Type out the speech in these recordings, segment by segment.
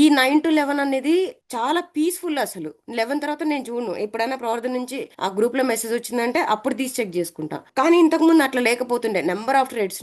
ఈ 9 to 11 అనేది చాలా పీస్ఫుల్ అసలు. 11 తర్వాత నేను చూడను. ఎప్పుడైనా ప్రవర్తన నుంచి ఆ గ్రూప్ లో మెసేజ్ వచ్చిందంటే అప్పుడు తీసి చెక్ చేసుకుంటా. కానీ ఇంతకు ముందు అట్లా లేకపోతుండే. నెంబర్ ఆఫ్ ట్రేడ్స్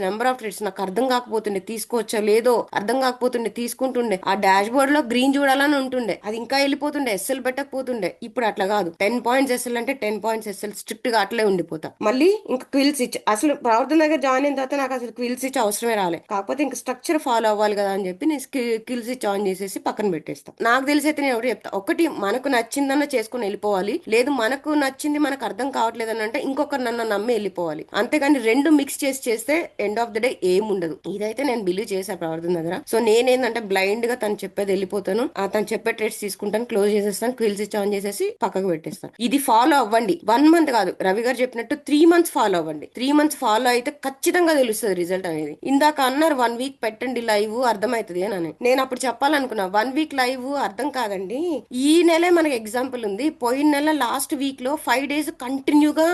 నాకు అర్థం కాకపోతుండే, తీసుకోవచ్చా లేదో అర్థం కాకపోతుండే, తీసుకుంటుండే. ఆ డాష్ బోర్డ్ లో గ్రీన్ చూడాలని ఉంటుండే, అది ఇంకా వెళ్ళిపోతుండే, ఎస్ఎల్ పెట్టకపోతుండే. ఇప్పుడు అట్లా కాదు. 10 పాయింట్స్ ఎస్ఎల్ అంటే 10 పాయింట్స్ ఎస్ఎల్ స్ట్రిక్ట్ గా అట్లే ఉండిపోతా. మళ్ళీ ఇంకా క్విల్స్ ఇచ్చి అసలు ప్రవర్తన దగ్గర జాయిన్ అయిన తర్వాత నాకు అసలు క్విల్స్ ఇచ్చి అవసరమే రాలే. కాకపోతే ఇంకా స్ట్రక్చర్ ఫాలో అవ్వాలి కదా అని చెప్పి నేను స్కిల్స్ ఇచ్చి ఆన్ చేసేసి పక్కన పెట్టేస్తా. నాకు తెలిసి అయితే నేను ఒకటి చెప్తా, ఒకటి మనకు నచ్చిందన్న చేసుకుని వెళ్ళిపోవాలి. లేదు మనకు నచ్చింది మనకు అర్థం కావట్లేదు అని అంటే ఇంకొకరు నన్ను నమ్మి వెళ్ళిపోవాలి. అంతేగాని రెండు మిక్స్ చేసి చేస్తే ఎండ్ ఆఫ్ ద డే ఏం ఉండదు. ఇదైతే నేను బిలీవ్ చేసా ప్రవర్తన దగ్గర. సో నేనేందంటే బ్లైండ్ గా తను చెప్పేది వెళ్ళిపోతాను. తను చెప్పే ట్రేడ్స్ తీసుకుంటాను, క్లోజ్ చేసేస్తాను, క్విల్స్ ఇచ్చి ఆన్ చేసేసి పక్కకు పెట్టేస్తాను. ఇది ఫాలో అవ్వండి. 1 మంత్ కాదు, రవి గారు చెప్పినట్టు 3 మంత్స్ ఫాలో అవ్వండి. 3 మంత్స్ ఫాలో అయితే ఖచ్చితంగా తెలుస్తుంది రిజల్ట్ అనేది. ఇందాక అన్నారు 1 వీక్ పెట్టండి లైవ్ అర్థమవుతుంది అని. నేను అప్పుడు చెప్పాలనుకున్నా 1 వీక్ లైవ్ అర్థం కాదండి. ఈ నెలే మనకి ఎగ్జాంపుల్ ఉంది. పోయిన నెల లాస్ట్ వీక్ లో 5 days కంటిన్యూగా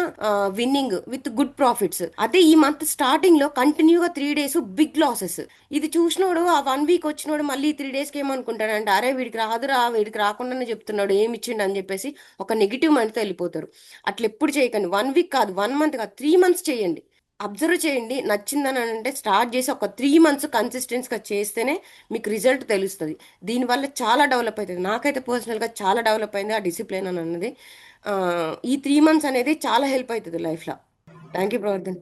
విన్నింగ్ విత్ గుడ్ ప్రాఫిట్స్. అదే ఈ మంత్ స్టార్టింగ్ లో కంటిన్యూగా 3 days బిగ్ లాసెస్. ఇది చూసినోడు ఆ 1 వీక్ వచ్చినోడు మళ్ళీ 3 days కి ఏమనుకుంటాడంటే అరే వీడికి రాదురా, వీడికి రాకుండానే చెప్తున్నాడు ఏమి ఇచ్చిండు అని చెప్పేసి ఒక నెగిటివ్ మైండ్ తో వెళ్ళిపోతారు. అట్లా ఎప్పుడు చేయకండి. 1 వీక్ కాదు, 1 మంత్ కాదు, 3 మంత్స్ చేయండి. అబ్జర్వ్ చేయండి. నచ్చిందని అంటే స్టార్ట్ చేసి ఒక 3 మంత్స్ కన్సిస్టెన్స్గా చేస్తేనే మీకు రిజల్ట్ తెలుస్తుంది. దీనివల్ల చాలా డెవలప్ అవుతుంది. నాకైతే పర్సనల్గా చాలా డెవలప్ అయింది ఆ డిసిప్లిన్ అని అన్నది. ఈ 3 మంత్స్ అనేది చాలా హెల్ప్ అవుతుంది లైఫ్లో. Thank you Pravardhan.